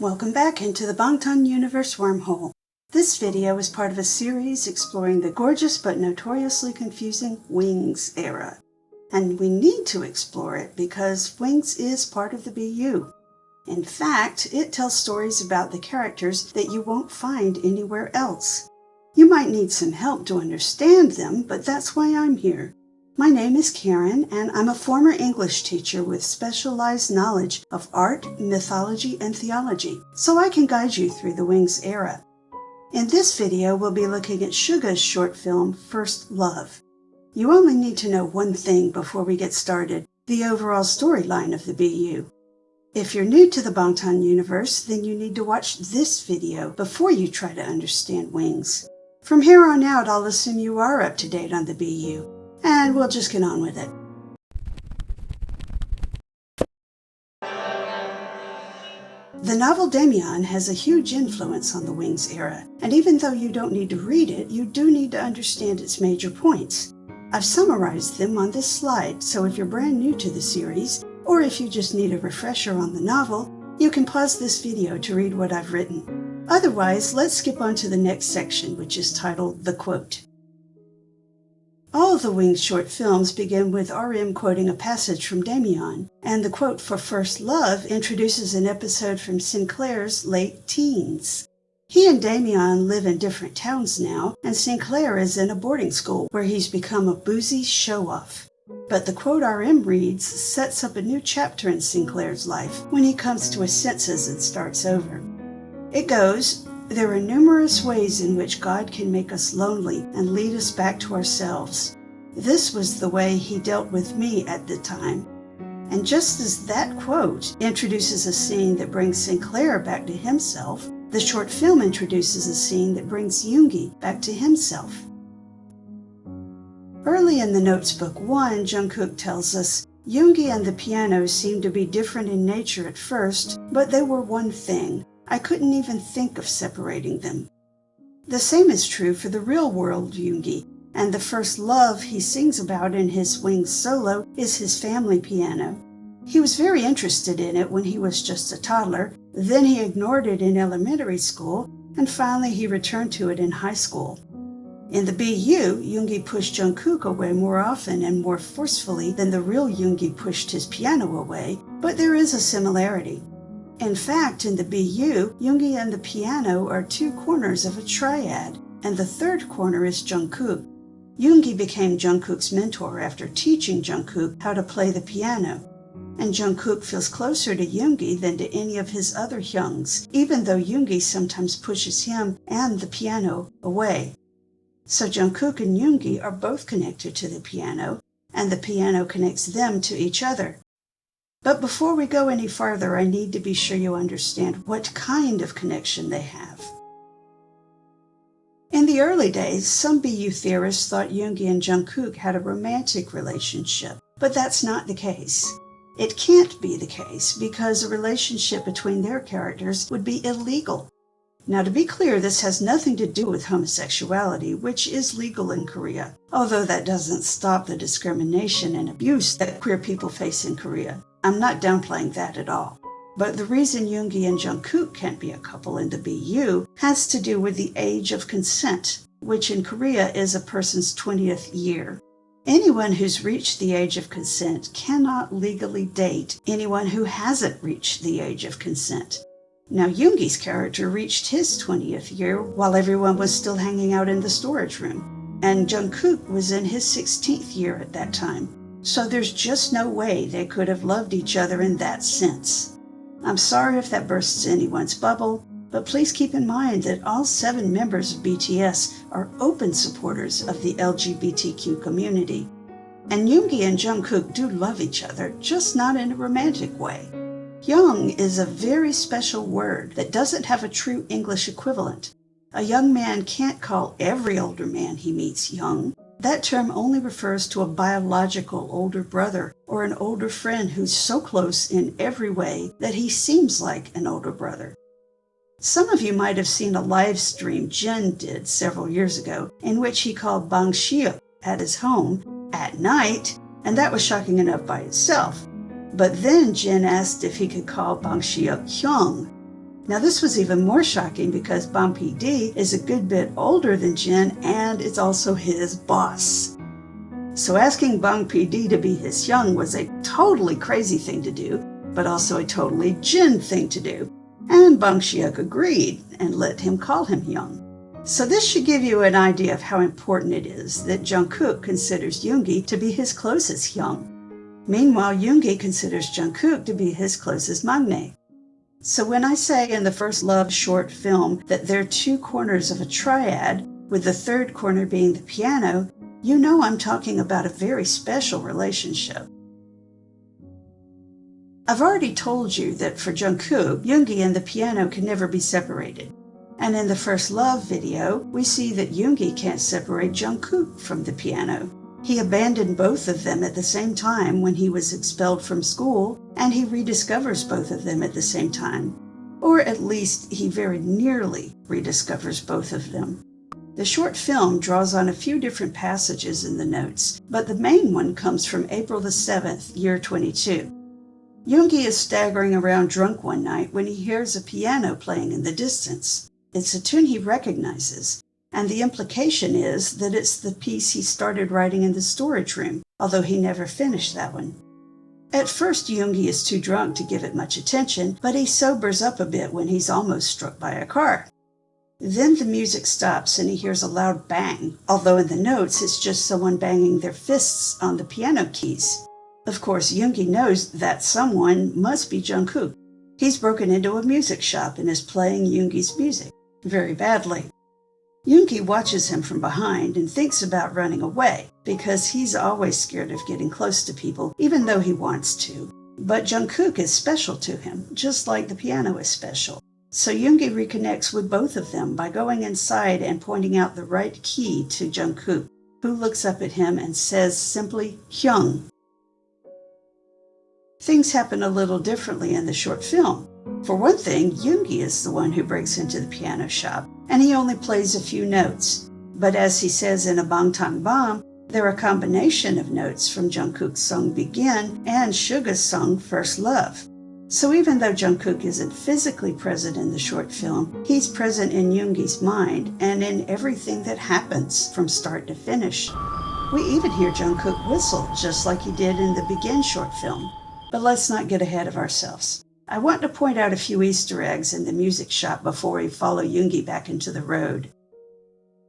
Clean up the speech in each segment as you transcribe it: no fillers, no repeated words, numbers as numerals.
Welcome back into the Bangtan universe wormhole. This video is part of a series exploring the gorgeous but notoriously confusing Wings era. And we need to explore it because Wings is part of the BU. In fact, it tells stories about the characters that you won't find anywhere else. You might need some help to understand them, but that's why I'm here. My name is Karen, and I'm a former English teacher with specialized knowledge of art, mythology, and theology, so I can guide you through the Wings era. In this video, we'll be looking at Suga's short film, First Love. You only need to know one thing before we get started, the overall storyline of the BU. If you're new to the Bangtan universe, then you need to watch this video before you try to understand Wings. From here on out, I'll assume you are up to date on the BU. And we'll just get on with it. The novel Demian has a huge influence on the Wings era, and even though you don't need to read it, you do need to understand its major points. I've summarized them on this slide, so if you're brand new to the series, or if you just need a refresher on the novel, you can pause this video to read what I've written. Otherwise, let's skip on to the next section, which is titled The Quote. All the Wings short films begin with RM quoting a passage from Demian, and the quote for First Love introduces an episode from Sinclair's late teens. He and Demian live in different towns now, and Sinclair is in a boarding school where he's become a boozy show-off. But the quote RM reads sets up a new chapter in Sinclair's life when he comes to his senses and starts over. It goes, "There are numerous ways in which God can make us lonely and lead us back to ourselves. This was the way he dealt with me at the time." And just as that quote introduces a scene that brings Sinclair back to himself, the short film introduces a scene that brings Yoongi back to himself. Early in the Notes Book 1, Jungkook tells us, "Yoongi and the piano seemed to be different in nature at first, but they were one thing. I couldn't even think of separating them." The same is true for the real-world Yoongi, and the first love he sings about in his Wings solo is his family piano. He was very interested in it when he was just a toddler, then he ignored it in elementary school, and finally he returned to it in high school. In the BU, Yoongi pushed Jungkook away more often and more forcefully than the real Yoongi pushed his piano away, but there is a similarity. In fact, in the BU, Yoongi and the piano are two corners of a triad, and the third corner is Jungkook. Yoongi became Jungkook's mentor after teaching Jungkook how to play the piano, and Jungkook feels closer to Yoongi than to any of his other Hyungs, even though Yoongi sometimes pushes him and the piano away. So Jungkook and Yoongi are both connected to the piano, and the piano connects them to each other. But before we go any farther, I need to be sure you understand what kind of connection they have. In the early days, some BU theorists thought Yoongi and Jungkook had a romantic relationship, but that's not the case. It can't be the case because a relationship between their characters would be illegal. Now, to be clear, this has nothing to do with homosexuality, which is legal in Korea, although that doesn't stop the discrimination and abuse that queer people face in Korea. I'm not downplaying that at all. But the reason Yoongi and Jungkook can't be a couple in the BU has to do with the age of consent, which in Korea is a person's 20th year. Anyone who's reached the age of consent cannot legally date anyone who hasn't reached the age of consent. Now, Yoongi's character reached his 20th year while everyone was still hanging out in the storage room, and Jungkook was in his 16th year at that time. So there's just no way they could have loved each other in that sense. I'm sorry if that bursts anyone's bubble, but please keep in mind that all 7 members of BTS are open supporters of the LGBTQ community. And Yoongi and Jungkook do love each other, just not in a romantic way. Young is a very special word that doesn't have a true English equivalent. A young man can't call every older man he meets young. That term only refers to a biological older brother or an older friend who's so close in every way that he seems like an older brother. Some of you might have seen a live stream Jin did several years ago in which he called Bang Shiuk at his home at night, and that was shocking enough by itself. But then Jin asked if he could call Bang Shiuk Hyung. Now this was even more shocking because Bang PD is a good bit older than Jin and it's also his boss. So asking Bang PD to be his Hyung was a totally crazy thing to do, but also a totally Jin thing to do. And Bang Shiuk agreed and let him call him Hyung. So this should give you an idea of how important it is that Jungkook considers Yoongi to be his closest Hyung. Meanwhile, Yoongi considers Jungkook to be his closest maknae. So when I say in the first Love short film that they're two corners of a triad, with the third corner being the piano, you know I'm talking about a very special relationship. I've already told you that for Jungkook, Yoongi and the piano can never be separated. And in the first Love video, we see that Yoongi can't separate Jungkook from the piano. He abandoned both of them at the same time when he was expelled from school, and he rediscovers both of them at the same time. Or at least he very nearly rediscovers both of them. The short film draws on a few different passages in the notes, but the main one comes from April the 7th, year 22. Yoongi is staggering around drunk one night when he hears a piano playing in the distance. It's a tune he recognizes, and the implication is that it's the piece he started writing in the storage room, although he never finished that one. At first, Yoongi is too drunk to give it much attention, but he sobers up a bit when he's almost struck by a car. Then the music stops and he hears a loud bang, although in the notes it's just someone banging their fists on the piano keys. Of course, Yoongi knows that someone must be Jungkook. He's broken into a music shop and is playing Yoongi's music very badly. Yoongi watches him from behind and thinks about running away because he's always scared of getting close to people, even though he wants to. But Jungkook is special to him, just like the piano is special. So Yoongi reconnects with both of them by going inside and pointing out the right key to Jungkook, who looks up at him and says simply, Hyung. Things happen a little differently in the short film. For one thing, Yoongi is the one who breaks into the piano shop, and he only plays a few notes. But as he says in a Bangtan Bomb, they're a combination of notes from Jungkook's song Begin and Suga's song First Love. So even though Jungkook isn't physically present in the short film, he's present in Yoongi's mind and in everything that happens from start to finish. We even hear Jungkook whistle just like he did in the Begin short film. But let's not get ahead of ourselves. I want to point out a few Easter eggs in the music shop before we follow Yoongi back into the road.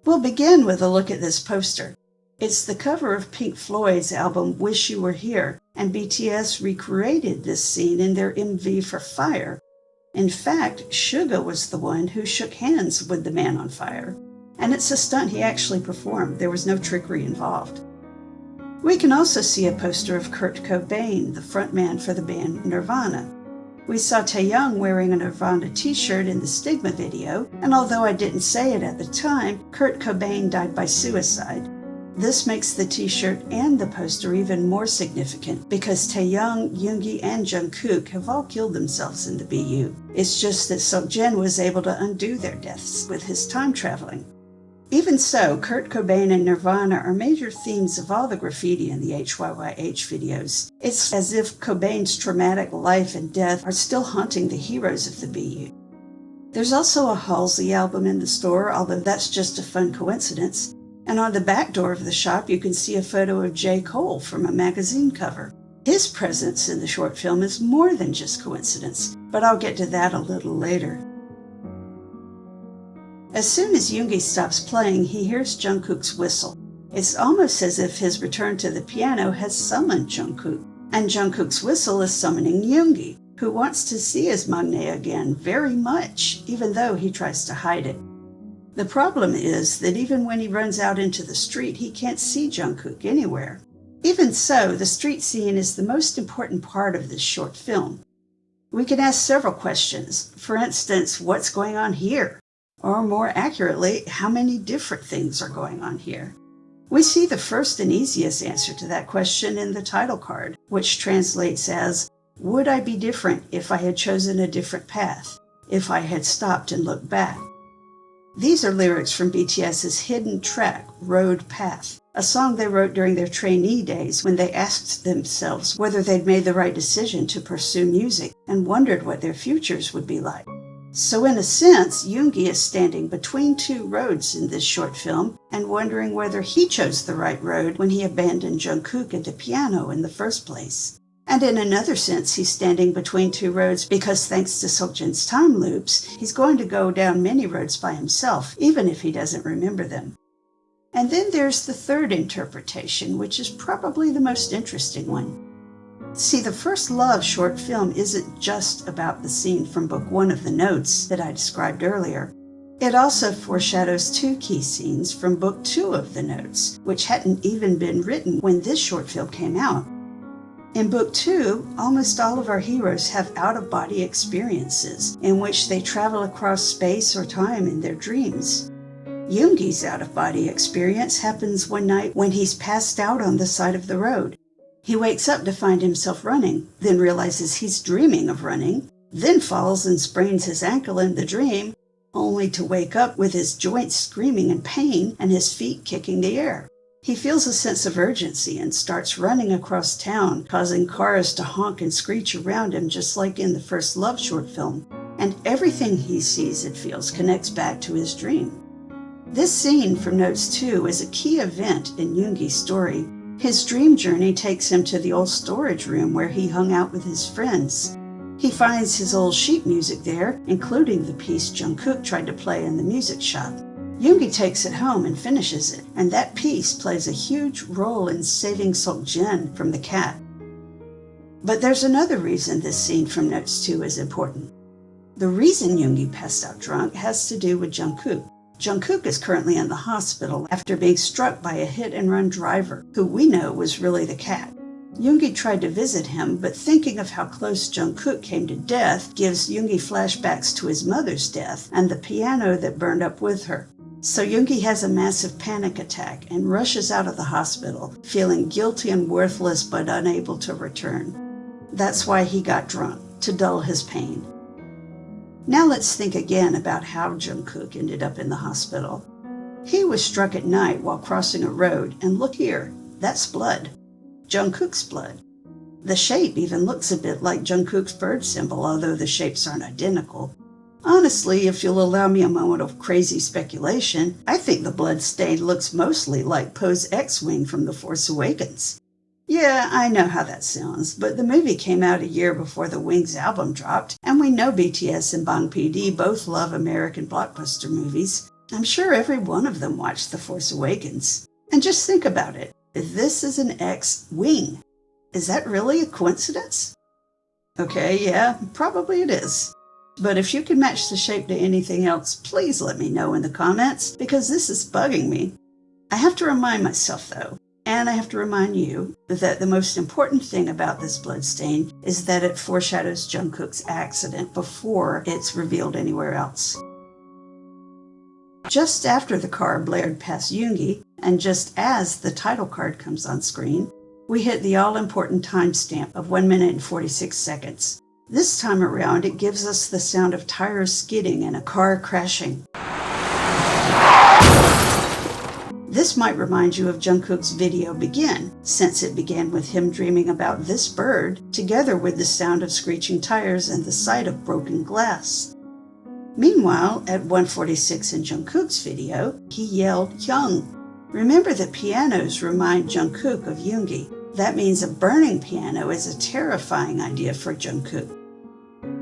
We'll begin with a look at this poster. It's the cover of Pink Floyd's album Wish You Were Here, and BTS recreated this scene in their MV for Fire. In fact, Suga was the one who shook hands with the man on fire. And it's a stunt he actually performed. There was no trickery involved. We can also see a poster of Kurt Cobain, the frontman for the band Nirvana. We saw Taehyung wearing a Nirvana t-shirt in the Stigma video, and although I didn't say it at the time, Kurt Cobain died by suicide. This makes the t-shirt and the poster even more significant because Taehyung, Yoongi, and Jungkook have all killed themselves in the BU. It's just that Seokjin was able to undo their deaths with his time traveling. Even so, Kurt Cobain and Nirvana are major themes of all the graffiti in the HYYH videos. It's as if Cobain's traumatic life and death are still haunting the heroes of the BU. There's also a Halsey album in the store, although that's just a fun coincidence. And on the back door of the shop, you can see a photo of J. Cole from a magazine cover. His presence in the short film is more than just coincidence, but I'll get to that a little later. As soon as Yoongi stops playing, he hears Jungkook's whistle. It's almost as if his return to the piano has summoned Jungkook, and Jungkook's whistle is summoning Yoongi, who wants to see his maknae again very much, even though he tries to hide it. The problem is that even when he runs out into the street, he can't see Jungkook anywhere. Even so, the street scene is the most important part of this short film. We can ask several questions. For instance, what's going on here? Or more accurately, how many different things are going on here? We see the first and easiest answer to that question in the title card, which translates as, would I be different if I had chosen a different path, if I had stopped and looked back? These are lyrics from BTS's hidden track, Road Path, a song they wrote during their trainee days when they asked themselves whether they'd made the right decision to pursue music and wondered what their futures would be like. So in a sense, Yoongi is standing between two roads in this short film and wondering whether he chose the right road when he abandoned Jungkook and the piano in the first place. And in another sense, he's standing between two roads because thanks to Seokjin's time loops, he's going to go down many roads by himself, even if he doesn't remember them. And then there's the third interpretation, which is probably the most interesting one. See, the First Love short film isn't just about the scene from Book 1 of the notes that I described earlier. It also foreshadows two key scenes from Book 2 of the notes, which hadn't even been written when this short film came out. In Book 2, almost all of our heroes have out-of-body experiences in which they travel across space or time in their dreams. Yoongi's out-of-body experience happens one night when he's passed out on the side of the road. He wakes up to find himself running, then realizes he's dreaming of running, then falls and sprains his ankle in the dream, only to wake up with his joints screaming in pain and his feet kicking the air. He feels a sense of urgency and starts running across town, causing cars to honk and screech around him just like in the First Love short film. And everything he sees and feels connects back to his dream. This scene from Notes 2 is a key event in Yoongi's story. His dream journey takes him to the old storage room where he hung out with his friends. He finds his old sheet music there, including the piece Jungkook tried to play in the music shop. Yoongi takes it home and finishes it, and that piece plays a huge role in saving Seokjin from the cat. But there's another reason this scene from Notes 2 is important. The reason Yoongi passed out drunk has to do with Jungkook. Jungkook is currently in the hospital after being struck by a hit-and-run driver, who we know was really the cat. Yoongi tried to visit him, but thinking of how close Jungkook came to death gives Yoongi flashbacks to his mother's death and the piano that burned up with her. So Yoongi has a massive panic attack and rushes out of the hospital, feeling guilty and worthless but unable to return. That's why he got drunk, to dull his pain. Now let's think again about how Jungkook ended up in the hospital. He was struck at night while crossing a road, and look here, that's blood. Jungkook's blood. The shape even looks a bit like Jungkook's bird symbol, although the shapes aren't identical. Honestly, if you'll allow me a moment of crazy speculation, I think the blood stain looks mostly like Poe's X-Wing from The Force Awakens. Yeah, I know how that sounds, but the movie came out a year before the Wings album dropped, and we know BTS and Bang PD both love American blockbuster movies. I'm sure every one of them watched The Force Awakens. And just think about it. This is an X-Wing. Is that really a coincidence? Okay, yeah, probably it is. But if you can match the shape to anything else, please let me know in the comments, because this is bugging me. I have to remind myself, though, and I have to remind you, that the most important thing about this bloodstain is that it foreshadows Jungkook's accident before it's revealed anywhere else. Just after the car blared past Yoongi, and just as the title card comes on screen, we hit the all-important timestamp of 1 minute and 46 seconds. This time around, it gives us the sound of tires skidding and a car crashing. This might remind you of Jungkook's video Begin, since it began with him dreaming about this bird, together with the sound of screeching tires and the sight of broken glass. Meanwhile, at 1:46 in Jungkook's video, he yelled Hyung. Remember that pianos remind Jungkook of Yoongi. That means a burning piano is a terrifying idea for Jungkook.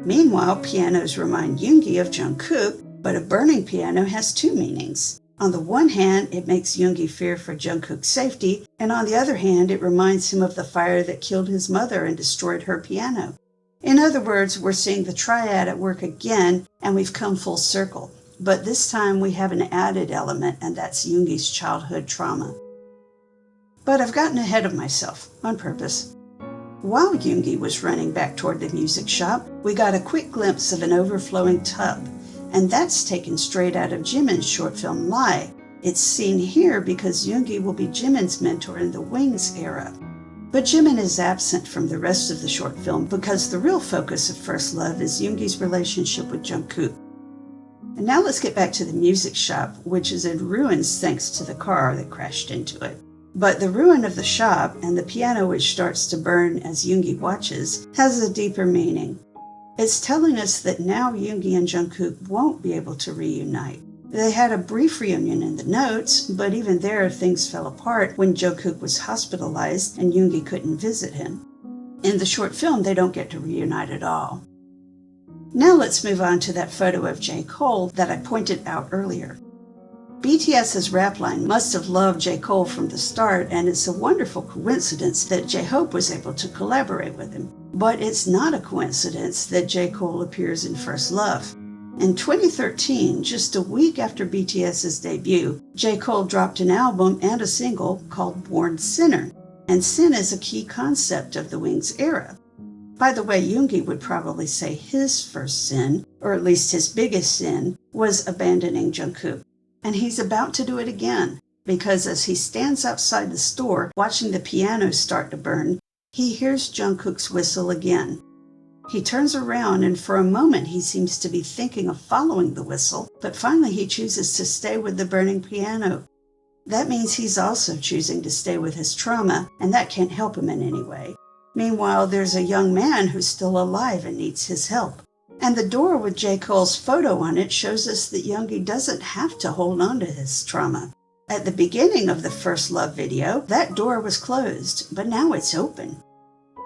Meanwhile, pianos remind Yoongi of Jungkook, but a burning piano has two meanings. On the one hand, it makes Yoongi fear for Jungkook's safety, and on the other hand, it reminds him of the fire that killed his mother and destroyed her piano. In other words, we're seeing the Triad at work again, and we've come full circle. But this time we have an added element, and that's Yoongi's childhood trauma. But I've gotten ahead of myself, on purpose. While Yoongi was running back toward the music shop, we got a quick glimpse of an overflowing tub, and that's taken straight out of Jimin's short film Lie. It's seen here because Yoongi will be Jimin's mentor in the Wings era. But Jimin is absent from the rest of the short film because the real focus of First Love is Yoongi's relationship with Jungkook. And now let's get back to the music shop, which is in ruins thanks to the car that crashed into it. But the ruin of the shop and the piano which starts to burn as Yoongi watches has a deeper meaning. It's telling us that now Yoongi and Jungkook won't be able to reunite. They had a brief reunion in the notes, but even there things fell apart when Jungkook was hospitalized and Yoongi couldn't visit him. In the short film, they don't get to reunite at all. Now let's move on to that photo of J. Cole that I pointed out earlier. BTS's rap line must have loved J. Cole from the start, and it's a wonderful coincidence that J-Hope was able to collaborate with him. But it's not a coincidence that J. Cole appears in First Love. In 2013, just a week after BTS's debut, J. Cole dropped an album and a single called Born Sinner, and sin is a key concept of the Wings era. By the way, Yoongi would probably say his first sin, or at least his biggest sin, was abandoning Jungkook. And he's about to do it again, because as he stands outside the store watching the piano start to burn, he hears Jungkook's whistle again. He turns around, and for a moment he seems to be thinking of following the whistle, but finally he chooses to stay with the burning piano. That means he's also choosing to stay with his trauma, and that can't help him in any way. Meanwhile, there's a young man who's still alive and needs his help. And the door with J. Cole's photo on it shows us that Yoongi doesn't have to hold on to his trauma. At the beginning of the First Love video, that door was closed, but now it's open.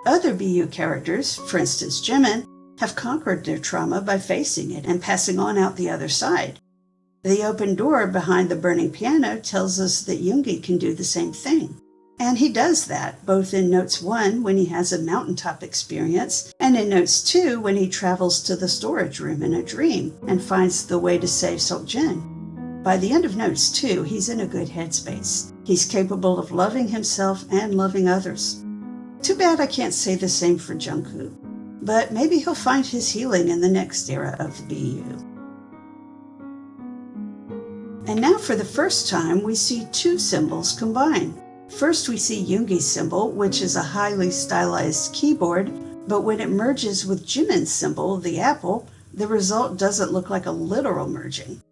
Other BU characters, for instance Jimin, have conquered their trauma by facing it and passing on out the other side. The open door behind the burning piano tells us that Yoongi can do the same thing. And he does that, both in Notes 1 when he has a mountaintop experience, and in Notes 2 when he travels to the storage room in a dream and finds the way to save Seokjin. By the end of Notes 2, he's in a good headspace. He's capable of loving himself and loving others. Too bad I can't say the same for Jungkook, but maybe he'll find his healing in the next era of the BU. And now for the first time, we see two symbols combined. First, we see Yoongi's symbol, which is a highly stylized keyboard, but when it merges with Jimin's symbol, the apple, the result doesn't look like a literal merging.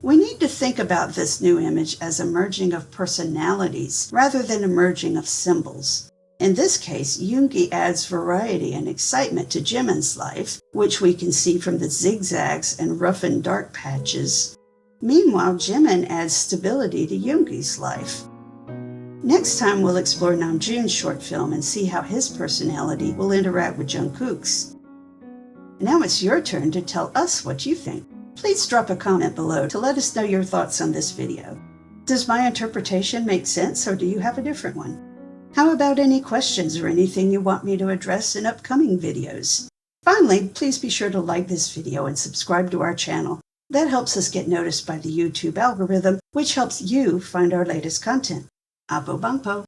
We need to think about this new image as a merging of personalities rather than a merging of symbols. In this case, Yoongi adds variety and excitement to Jimin's life, which we can see from the zigzags and rough and dark patches. Meanwhile, Jimin adds stability to Yoongi's life. Next time we'll explore Namjoon's short film and see how his personality will interact with Jungkook's. Now it's your turn to tell us what you think. Please drop a comment below to let us know your thoughts on this video. Does my interpretation make sense, or do you have a different one? How about any questions or anything you want me to address in upcoming videos? Finally, please be sure to like this video and subscribe to our channel. That helps us get noticed by the YouTube algorithm, which helps you find our latest content. Abo Bangpo!